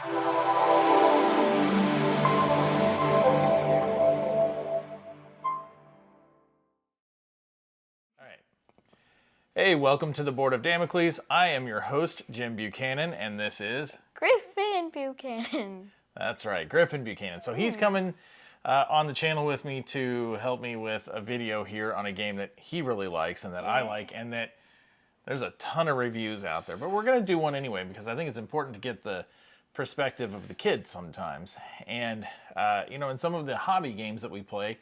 Hey, welcome to the Board of Damocles. I am your host, Jim Buchanan, and this is... Griffin Buchanan. That's right, Griffin Buchanan. So he's coming on the channel with me to help me with a video here on a game that he really likes and that I like, and that there's a ton of reviews out there. But we're going to do one anyway because I think it's important to get the perspective of the kids sometimes. And, you know, in some of the hobby games that we play,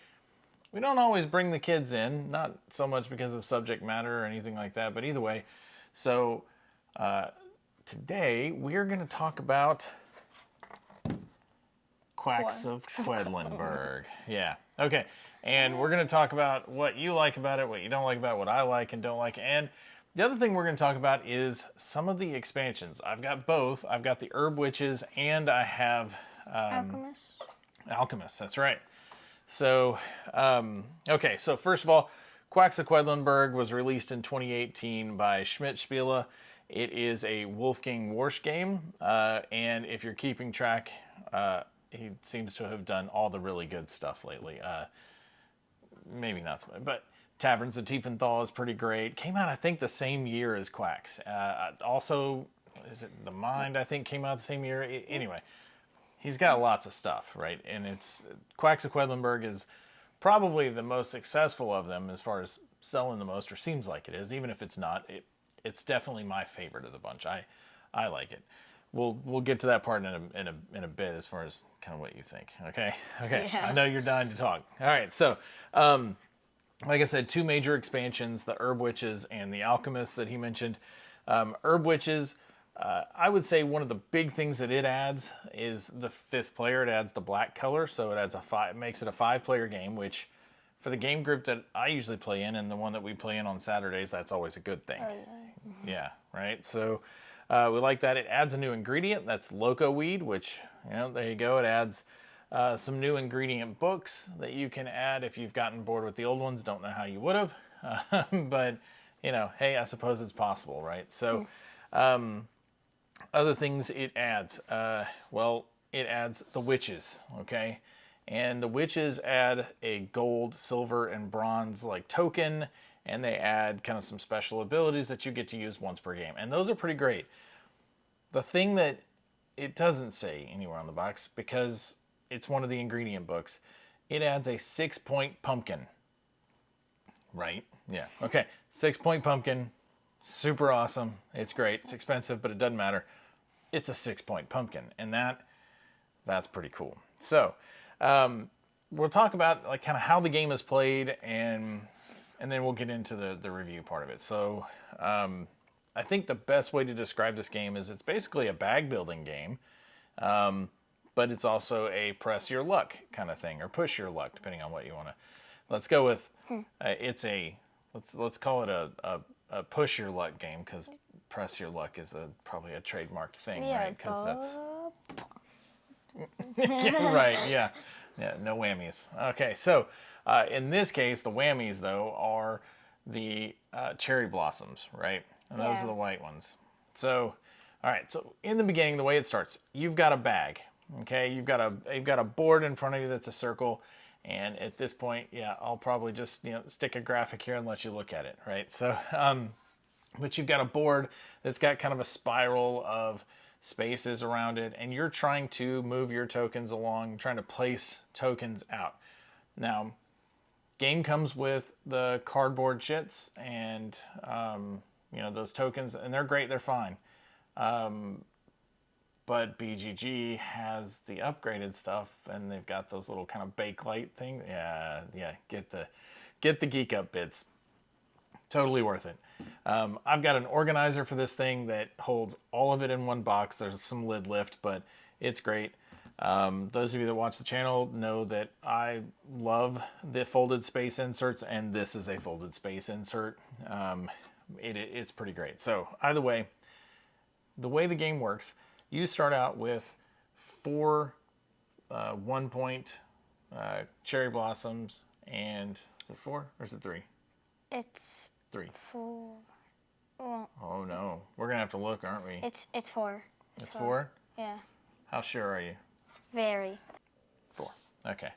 we don't always bring the kids in, not so much because of subject matter or anything like that, but either way. So today we're going to talk about Quacks of Quedlinburg. Yeah, okay. And we're going to talk about what you like about it, what you don't like about it, what I like and don't like. And the other thing we're going to talk about is some of the expansions. I've got both. I've got the Herb Witches and I have... Alchemist. Alchemist, that's right. So, okay, so first of all, Quacks of Quedlinburg was released in 2018 by Schmidt Spiele. It is a Wolfgang Warsch game, and if you're keeping track, he seems to have done all the really good stuff lately. Maybe not so much, but Taverns of Tiefenthal is pretty great. Came out, I think, the same year as Quacks. Also, is it The Mind, I think, came out the same year? Anyway. He's got lots of stuff, right? And it's Quacks of Quedlinburg is probably the most successful of them as far as selling the most, or seems like it is. Even if it's not, it's definitely my favorite of the bunch. I like it. We'll get to that part in a bit as far as kind of what you think. Okay. Yeah. I know you're dying to talk. All right. So, like I said, two major expansions: the Herb Witches and the Alchemist that he mentioned. Herb Witches. I would say one of the big things that it adds is the fifth player. It adds the black color, so it adds makes it a 5-player game, which for the game group that I usually play in and the one that we play in on Saturdays, that's always a good thing. Yeah, right? So we like that. It adds a new ingredient, that's Loco Weed, which, you know, there you go. It adds some new ingredient books that you can add if you've gotten bored with the old ones. Don't know how you would have, but, you know, hey, I suppose it's possible, right? So... other things it adds, well, it adds the witches, okay? And the witches add a gold, silver, and bronze like token, and they add kind of some special abilities that you get to use once per game. And those are pretty great. The thing that it doesn't say anywhere on the box, because it's one of the ingredient books, it adds a 6-point pumpkin. Right? Yeah, okay. 6-point pumpkin. Super awesome. It's great. It's expensive, but it doesn't matter. It's a 6-point pumpkin, and that's pretty cool. So we'll talk about like kind of how the game is played, and then we'll get into the review part of it. So I think the best way to describe this game is it's basically a bag building game, but it's also a press your luck kind of thing, or push your luck, depending on what you want to. Let's go with let's call it a push your luck game, because press your luck is probably a trademarked thing, right? Because that's right. Yeah, no whammies. Okay, so in this case, the whammies though are the cherry blossoms, right? And those are the white ones. So, all right. So in the beginning, the way it starts, you've got a bag. Okay, you've got a board in front of you that's a circle. And at this point, yeah, I'll probably just, you know, stick a graphic here and let you look at it, right? So, but you've got a board that's got kind of a spiral of spaces around it, and you're trying to move your tokens along, trying to place tokens out. Now, game comes with the cardboard shits, and, you know, those tokens, and they're great, they're fine. But BGG has the upgraded stuff, and they've got those little kind of bakelite thing. Yeah, get the geek up bits. Totally worth it. I've got an organizer for this thing that holds all of it in one box. There's some lid lift, but it's great. Those of you that watch the channel know that I love the folded space inserts, and this is a folded space insert. It's pretty great. So either way, the way the game works, you start out with 4 1-point cherry blossoms, and is it 4 or is it 3? It's 3. 4. Well, oh no, we're gonna have to look, aren't we? It's 4. It's 4. Yeah. How sure are you? Very. 4. Okay.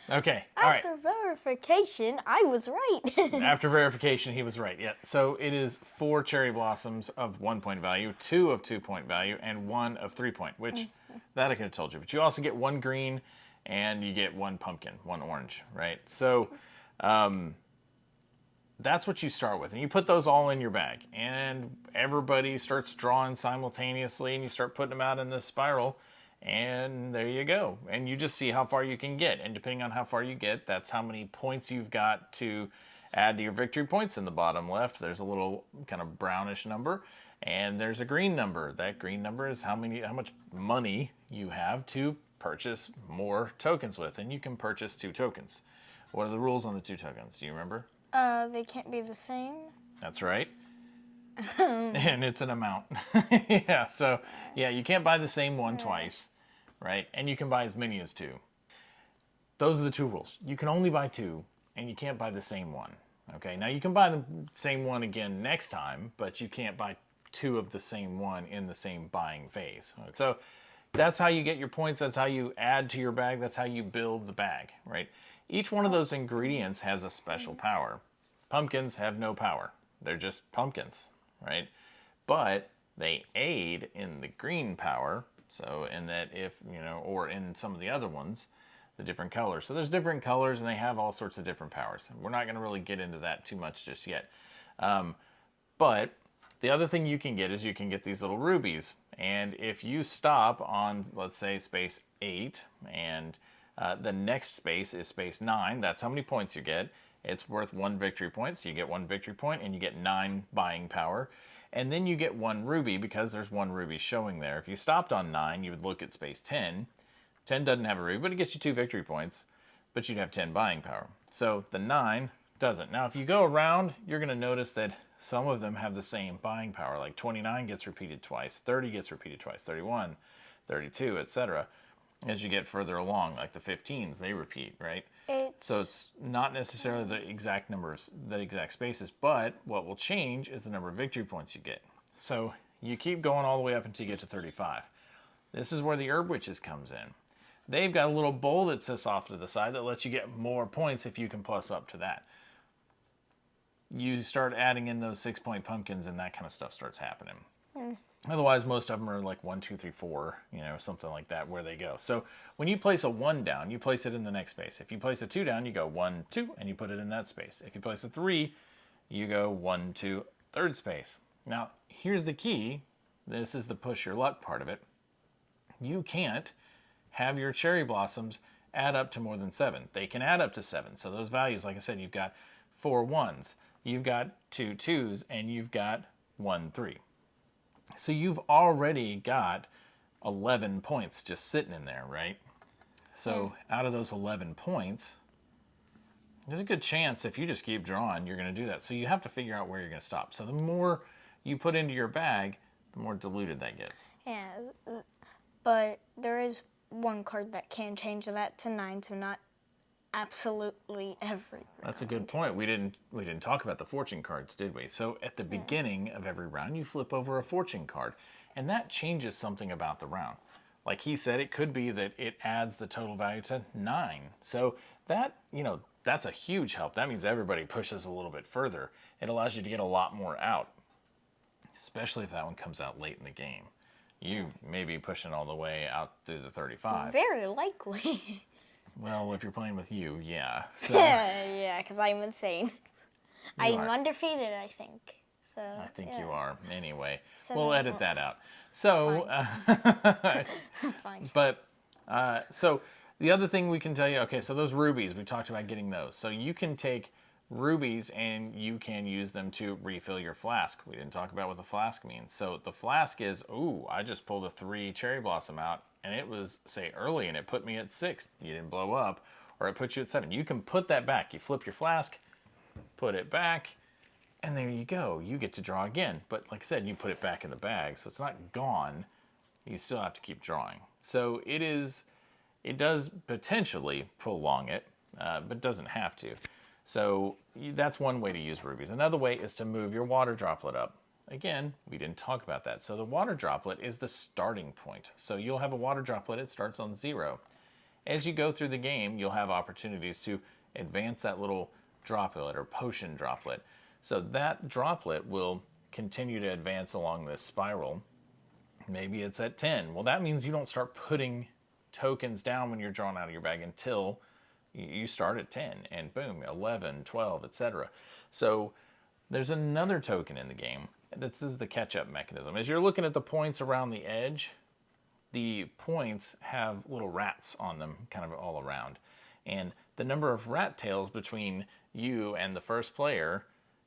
Okay, all right. After verification, I was right. After verification, he was right. Yeah. So it is 4 cherry blossoms of 1 point value, 2 of 2 point value, and 1 of 3 point, which that I could have told you. But you also get 1 green and you get 1 pumpkin, 1 orange, right? So that's what you start with. And you put those all in your bag. And everybody starts drawing simultaneously and you start putting them out in this spiral. And there you go. And you just see how far you can get. And depending on how far you get, that's how many points you've got to add to your victory points in the bottom left. There's a little kind of brownish number. And there's a green number. That green number is how much money you have to purchase more tokens with. And you can purchase 2 tokens. What are the rules on the 2 tokens? Do you remember? They can't be the same. That's right. And it's an amount. Yeah, so, yeah, you can't buy the same one twice, right? And you can buy as many as 2. Those are the 2 rules. You can only buy 2, and you can't buy the same one, okay? Now, you can buy the same one again next time, but you can't buy 2 of the same one in the same buying phase. So that's how you get your points. That's how you add to your bag. That's how you build the bag, right? Each one of those ingredients has a special power. Pumpkins have no power. They're just pumpkins, right? But they aid in the green power. So in that if, or in some of the other ones, the different colors. So there's different colors and they have all sorts of different powers. We're not going to really get into that too much just yet. But the other thing you can get is you can get these little rubies. And if you stop on, let's say, space 8 and the next space is space 9, that's how many points you get. It's worth 1 victory point, so you get 1 victory point and you get 9 buying power. And then you get 1 ruby because there's 1 ruby showing there. If you stopped on 9, you would look at space 10. 10 doesn't have a ruby, but it gets you 2 victory points, but you'd have 10 buying power. So the 9 doesn't. Now, if you go around, you're going to notice that some of them have the same buying power. Like 29 gets repeated twice, 30 gets repeated twice, 31, 32, etc. As you get further along, like the 15s, they repeat, right? So it's not necessarily the exact numbers, the exact spaces, but what will change is the number of victory points you get. So you keep going all the way up until you get to 35. This is where the Herb Witches comes in. They've got a little bowl that sits off to the side that lets you get more points if you can plus up to that. You start adding in those 6-point pumpkins and that kind of stuff starts happening. Otherwise, most of them are like 1, 2, 3, 4, something like that, where they go. So when you place a 1 down, you place it in the next space. If you place a 2 down, you go 1, 2, and you put it in that space. If you place a 3, you go 1, 2, third space. Now, here's the key. This is the push your luck part of it. You can't have your cherry blossoms add up to more than 7. They can add up to 7. So those values, like I said, you've got 4 1s, you've got 2 2s, and you've got 1 3. So you've already got 11 points just sitting in there, right? So out of those 11 points, there's a good chance if you just keep drawing, you're going to do that. So you have to figure out where you're going to stop. So the more you put into your bag, the more diluted that gets. Yeah, but there is 1 card that can change that to 9, so not absolutely every round. That's a good point. We didn't talk about the fortune cards, did we? So at the beginning of every round, you flip over a fortune card, and that changes something about the round. Like he said, it could be that it adds the total value to 9. So that, that's a huge help. That means everybody pushes a little bit further. It allows you to get a lot more out, especially if that one comes out late in the game. You may be pushing all the way out through the 35. Very likely. Well, if you're playing with you, yeah. So, yeah, because I'm insane. I'm are. Undefeated, I think. So I think you are. Anyway, So we'll edit that out. So, Fine. but, so the other thing we can tell you, okay, so those rubies, we talked about getting those. So you can take rubies and you can use them to refill your flask. We didn't talk about what the flask means. So the flask is, I just pulled a 3 cherry blossom out and it was, say, early and it put me at 6. You didn't blow up, or it put you at 7. You can put that back. You flip your flask, put it back, and there you go. You get to draw again. But like I said, you put it back in the bag, so it's not gone. You still have to keep drawing. So it does potentially prolong it, but doesn't have to. So that's one way to use rubies. Another way is to move your water droplet up. again, we didn't talk about that. So the water droplet is the starting point. So you'll have a water droplet, it starts on 0. As you go through the game, you'll have opportunities to advance that little droplet or potion droplet. So that droplet will continue to advance along this spiral. Maybe it's at 10. Well, that means you don't start putting tokens down when you're drawn out of your bag until you start at 10, and boom, 11, 12, etc. So there's another token in the game. This is the catch-up mechanism. As you're looking at the points around the edge, the points have little rats on them kind of all around. And the number of rat tails between you and the first player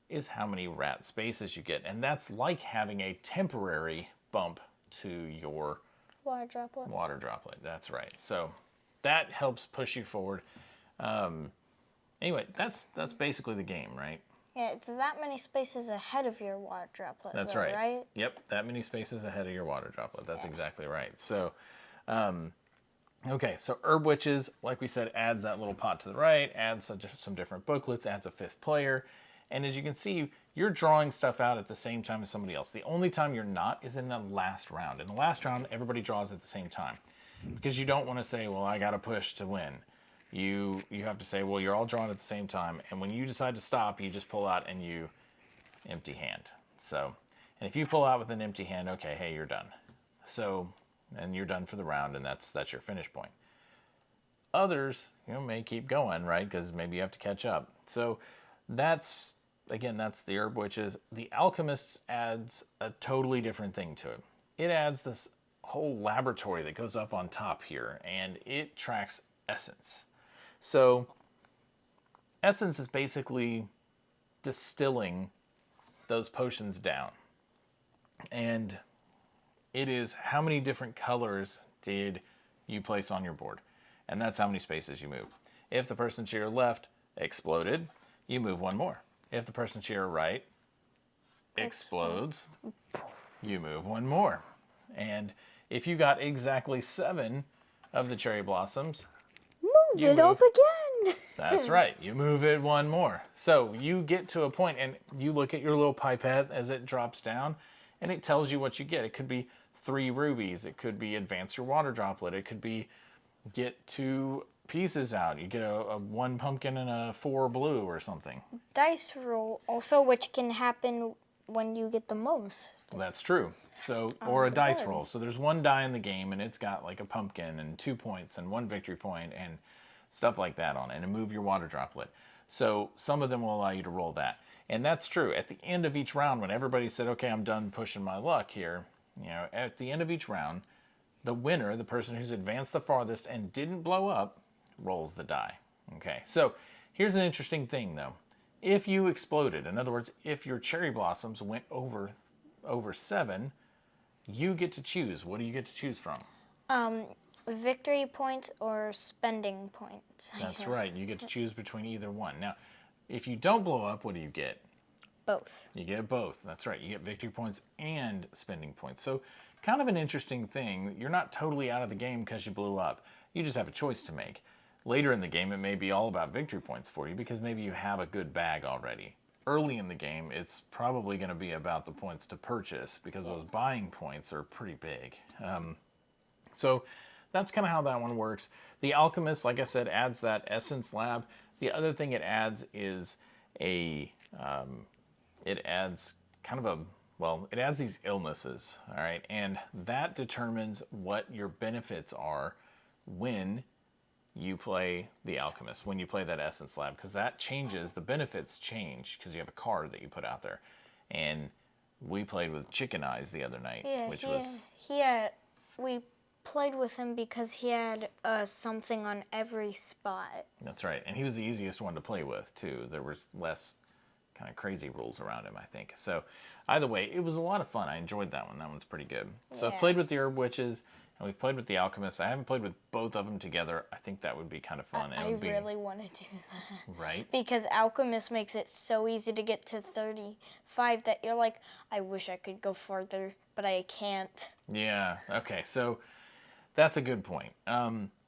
is how many rat spaces you get. And that's like having a temporary bump to your Water droplet. Water droplet, that's right. So that helps push you forward. Anyway, that's basically the game, right? Yeah, it's that many spaces ahead of your water droplet. That's though, right. Right? Yep, that many spaces ahead of your water droplet. That's exactly right. So, okay, so Herb Witches, like we said, adds that little pot to the right, adds some different booklets, adds a 5th player. And as you can see, you're drawing stuff out at the same time as somebody else. The only time you're not is in the last round. In the last round, everybody draws at the same time. Because you don't want to say, well, I got to push to win. You have to say, well, you're all drawing at the same time. And when you decide to stop, you just pull out and you empty hand. So, and if you pull out with an empty hand, okay, hey, you're done. So, and you're done for the round, and that's your finish point. Others, may keep going, right? Because maybe you have to catch up. So that's the Herb Witches. The Alchemist adds a totally different thing to it. It adds this whole laboratory that goes up on top here, and it tracks essence. So essence is basically distilling those potions down. And it is how many different colors did you place on your board. And that's how many spaces you move. If the person to your left exploded, you move one more. If the person to your right explodes, you move one more. And if you got exactly 7 of the cherry blossoms, Move it up again. That's right. You move it one more. So you get to a point and you look at your little pipette as it drops down and it tells you what you get. It could be 3 rubies. It could be advance your water droplet. It could be get 2 pieces out. You get a 1 pumpkin and a 4 blue or something. Dice roll also, which can happen when you get the most. That's true. So, or a dice roll. So there's 1 die in the game and it's got like a pumpkin and 2 points and 1 victory point and stuff like that on it, and move your water droplet. So some of them will allow you to roll that. And that's true. At the end of each round, when everybody said, okay, I'm done pushing my luck here, at the end of each round, the winner, the person who's advanced the farthest and didn't blow up, rolls the die. Okay, so here's an interesting thing though. If you exploded, in other words, if your cherry blossoms went over 7, you get to choose. What do you get to choose from? Victory points or spending points. That's right. You get to choose between either one. Now, if you don't blow up, what do you get? Both. You get both. That's right. You get victory points and spending points. So kind of an interesting thing. You're not totally out of the game because you blew up. You just have a choice to make. Later in the game, it may be all about victory points for you because maybe you have a good bag already. Early in the game, it's probably going to be about the points to purchase because those buying points are pretty big. So that's kind of how that one works. The Alchemist, like I said, adds that Essence Lab. The other thing it adds is it adds these illnesses, all right? And that determines what your benefits are when you play the Alchemist, when you play that Essence Lab, because that changes, the benefits change because you have a card that you put out there. And we played with Chicken Eyes the other night, we played with him because he had something on every spot. That's right. And he was the easiest one to play with, too. There was less kind of crazy rules around him, I think. So either way, it was a lot of fun. I enjoyed that one. That one's pretty good. So I've played with the Herb Witches, and we've played with the Alchemist. I haven't played with both of them together. I think that would be kind of fun. I really want to do that. Right? Because Alchemist makes it so easy to get to 35 that you're like, I wish I could go further, but I can't. Yeah. Okay. So that's a good point.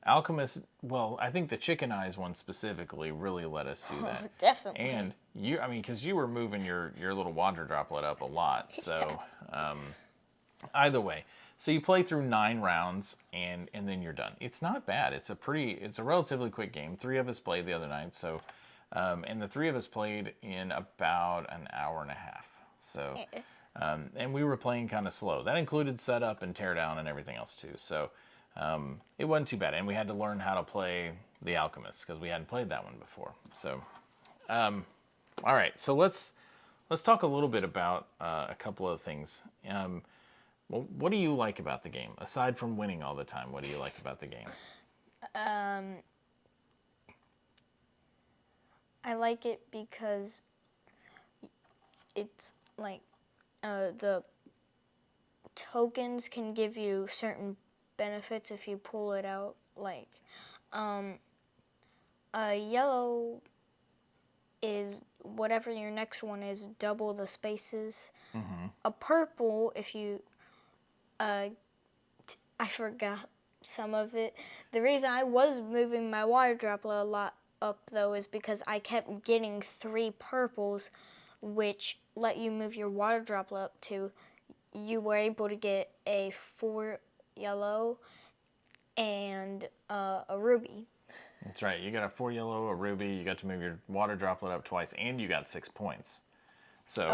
Alchemist, well, I think the chicken eyes one specifically really let us do that. Definitely. And you, I mean, because you were moving your little water droplet up a lot. So either way, so you play through 9 rounds and then you're done. It's not bad. It's a relatively quick game. 3 of us played the other night. So, and the 3 of us played in about an hour and a half. So, and we were playing kind of slow. That included setup and teardown and everything else too. So, it wasn't too bad. And we had to learn how to play the Alchemist because we hadn't played that one before. So, all right. So let's talk a little bit about a couple of things. Well, what do you like about the game aside from winning all the time? What do you like about the game? I like it because it's like the tokens can give you certain benefits if you pull it out. Like yellow is whatever your next one is, double the spaces. A purple, if you I forgot some of it. The reason I was moving my water droplet a lot up though is because I kept getting 3 purples, which let you move your water droplet up to. You were able to get a 4 yellow and a ruby. That's right. You got a 4 yellow, a ruby. You got to move your water droplet up twice, and you got 6 points. So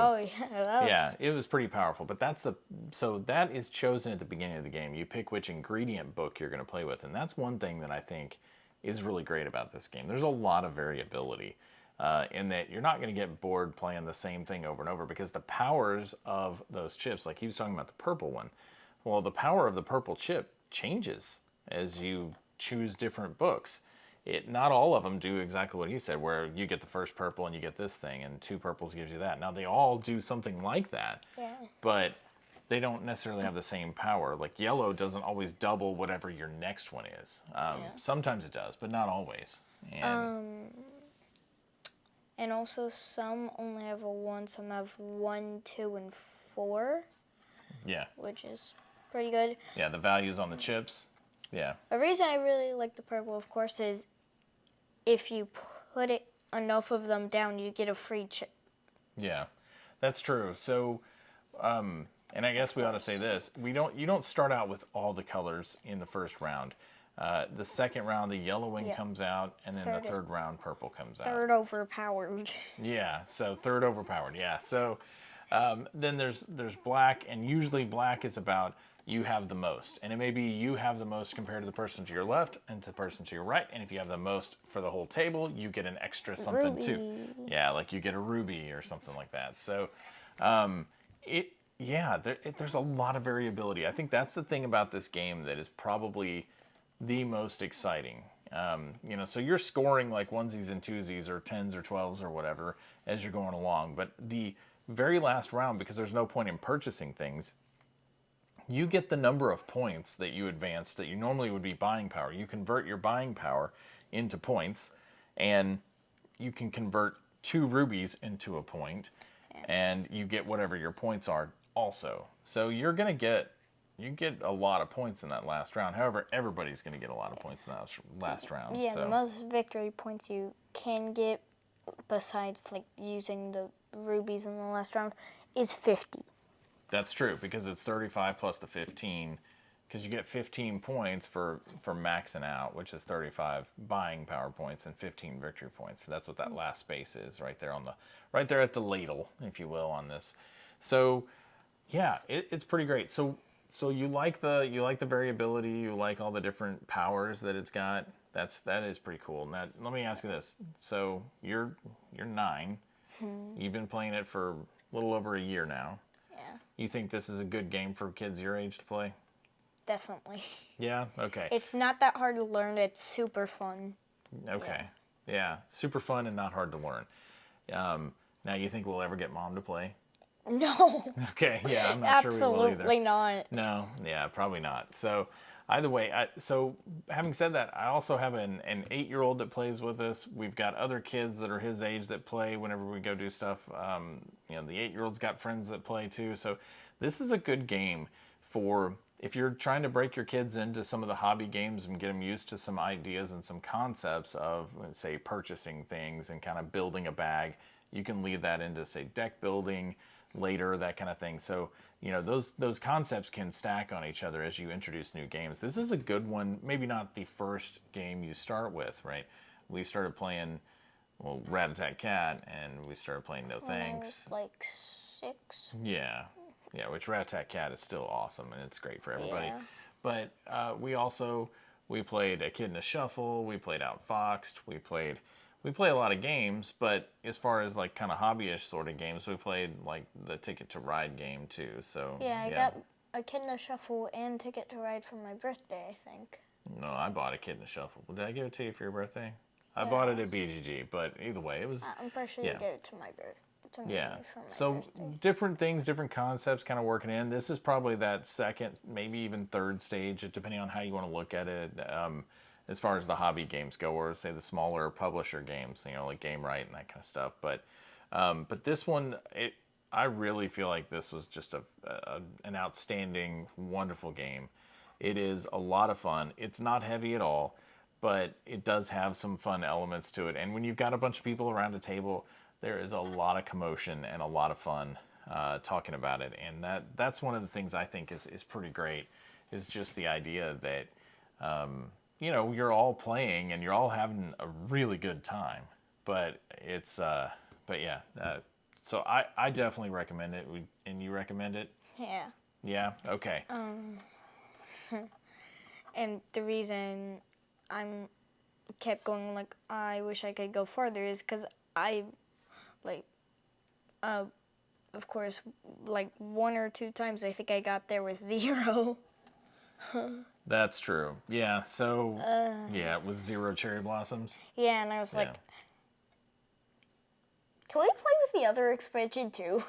Yeah, it was pretty powerful. But that is chosen at the beginning of the game. You pick which ingredient book you're going to play with, and that's one thing that I think is really great about this game. There's a lot of variability in that you're not going to get bored playing the same thing over and over because the powers of those chips, like he was talking about the purple one, well, the power of the purple chip changes as you choose different books. Not all of them do exactly what he said, where you get the first purple and you get this thing, and 2 purples gives you that. Now, they all do something like that, but they don't necessarily have the same power. Like yellow doesn't always double whatever your next one is. Sometimes it does, but not always. And also some only have a 1, some have 1, 2, and 4. Yeah. Which is pretty good. Yeah, the values on the chips. Yeah. The reason I really like the purple, of course, is if you put enough of them down, you get a free chip. Yeah, that's true. So, and I guess we ought to say this: you don't start out with all the colors in the first round. The second round, the yellowing comes out, and then the third round, purple comes out. Third overpowered. Yeah, so third overpowered. Yeah, so then there's black, and usually black is about you have the most, and it may be you have the most compared to the person to your left and to the person to your right, and if you have the most for the whole table, you get an extra something too. Yeah, like you get a ruby or something like that. So there's a lot of variability. I think that's the thing about this game that is probably the most exciting. So you're scoring like onesies and twosies or 10s or 12s or whatever as you're going along, but the very last round, because there's no point in purchasing things, you get the number of points that you advance that you normally would be buying power. You convert your buying power into points, and you can convert 2 rubies into a point, and you get whatever your points are also. So you get a lot of points in that last round. However, everybody's going to get a lot of points in that last round. Yeah, the most victory points you can get, besides like using the rubies in the last round, is 50. That's true, because it's 35 plus the 15, because you get 15 points for maxing out, which is 35 buying power points and 15 victory points. So that's what that last space is, right there at the ladle, if you will, on this. So yeah, it's pretty great. So you like the variability, you like all the different powers that it's got. That is pretty cool. Now let me ask you this. So you're 9. You've been playing it for a little over a year now. You think this is a good game for kids your age to play? Definitely. Yeah? Okay. It's not that hard to learn. It's super fun. Okay. Yeah. Super fun and not hard to learn. Now, you think we'll ever get Mom to play? No. Okay. Yeah, I'm not sure we will either. Absolutely not. No. Yeah, probably not. So, either way, having said that, I also have an 8-year-old that plays with us. We've got other kids that are his age that play whenever we go do stuff. The 8-year-old's got friends that play too. So this is a good game for if you're trying to break your kids into some of the hobby games and get them used to some ideas and some concepts of, say, purchasing things and kind of building a bag, you can lead that into, say, deck building later, that kind of thing. So, those concepts can stack on each other as you introduce new games. This is a good one, maybe not the first game you start with, right? We started playing, Rat-a-tat-cat, and we started playing No Thanks. When I was like 6. Yeah, which Rat-a-tat-cat is still awesome, and it's great for everybody. Yeah. But we played A Kid in a Shuffle, we played Outfoxed, we play a lot of games, but as far as like kind of hobbyish sort of games, we played like the Ticket to Ride game too. So Yeah, I got A Kid in a Shuffle and Ticket to Ride for my birthday, I think. No, I bought A Kid in a Shuffle. Did I give it to you for your birthday? I bought it at BGG, but either way, it was. I'm pretty sure you gave it to my birthday. Yeah. So different things, different concepts kind of working in. This is probably that second, maybe even third stage, depending on how you want to look at it. As far as the hobby games go, or say the smaller publisher games, like Game Right and that kind of stuff. But this one, I really feel like this was just an outstanding, wonderful game. It is a lot of fun. It's not heavy at all, but it does have some fun elements to it. And when you've got a bunch of people around a table, there is a lot of commotion and a lot of fun talking about it. And that's one of the things I think is pretty great, is just the idea that, you're all playing and you're all having a really good time. But it's, so I definitely recommend it. And you recommend it? Yeah. Yeah? Okay. And the reason I'm kept going like I wish I could go farther is because I, of course, like 1 or 2 times I think I got there with 0. That's true. Yeah. So with 0 cherry blossoms. Yeah, and I was like, can we play with the other expansion too?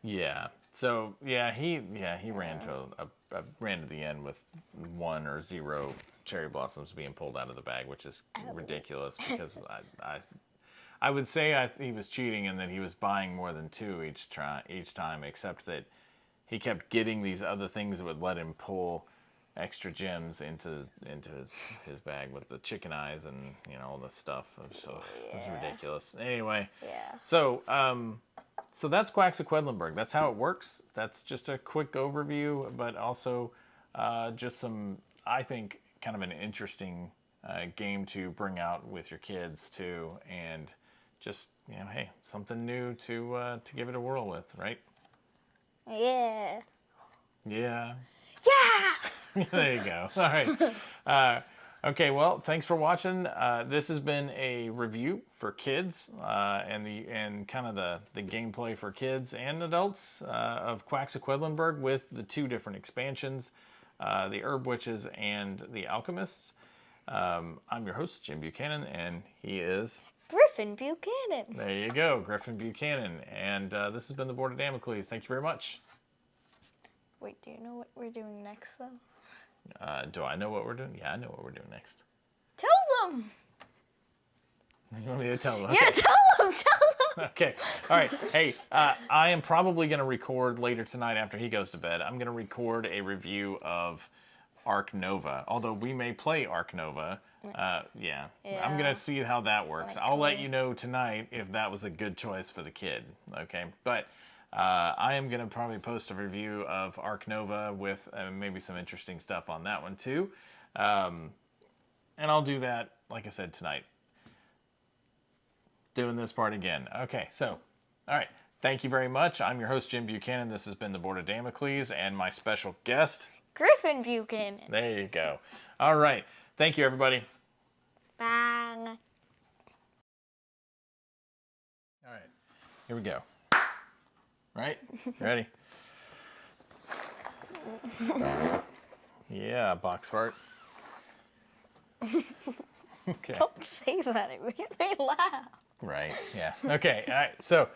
Yeah. So he ran to the end with 1 or 0 cherry blossoms being pulled out of the bag, which is ridiculous because I would say he was cheating and that he was buying more than 2 each time, except that he kept getting these other things that would let him pull extra gems into his bag with the chicken eyes and all this stuff. So it was ridiculous. Anyway, so that's Quacks of Quedlinburg. That's how it works. That's just a quick overview, but also just some, I think, kind of an interesting game to bring out with your kids too, and just hey, something new to give it a whirl with, right? Yeah. Yeah. Yeah. There you go. All right. Okay, well, thanks for watching. This has been a review for kids and kind of the gameplay for kids and adults of Quacks of Quedlinburg with the 2 different expansions, the Herb Witches and the Alchemists. I'm your host, Jim Buchanan, and he is... Griffin Buchanan. There you go, Griffin Buchanan. And this has been the Board of Damocles. Thank you very much. Wait, do you know what we're doing next, though? Do I know what we're doing? Yeah, I know what we're doing next. Tell them! You want me to tell them? Okay. Yeah, tell them! Okay. All right. Hey, I am probably going to record later tonight after he goes to bed. I'm going to record a review of Arc Nova, although we may play Arc Nova. Yeah. I'm going to see how that works. I'll let you know tonight if that was a good choice for the kid. Okay. But I am going to probably post a review of Arc Nova with maybe some interesting stuff on that one too. And I'll do that, like I said, tonight. Doing this part again. Okay, so, all right. Thank you very much. I'm your host, Jim Buchanan. This has been the Board of Damocles and my special guest, Griffin Buchanan. There you go. All right. Thank you, everybody. Bye. All right. Here we go. Right? You ready? Yeah, box fart. Okay. Don't say that. It makes me laugh. Right. Yeah. Okay. All right. So,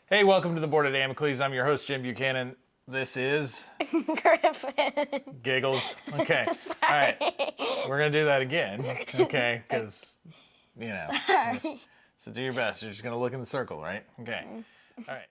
hey, welcome to the Board of Damocles. I'm your host, Jim Buchanan. This is Griffin. Giggles. Okay. All right. We're gonna do that again. Okay. Because Sorry. So do your best. You're just gonna look in the circle, right? Okay. All right.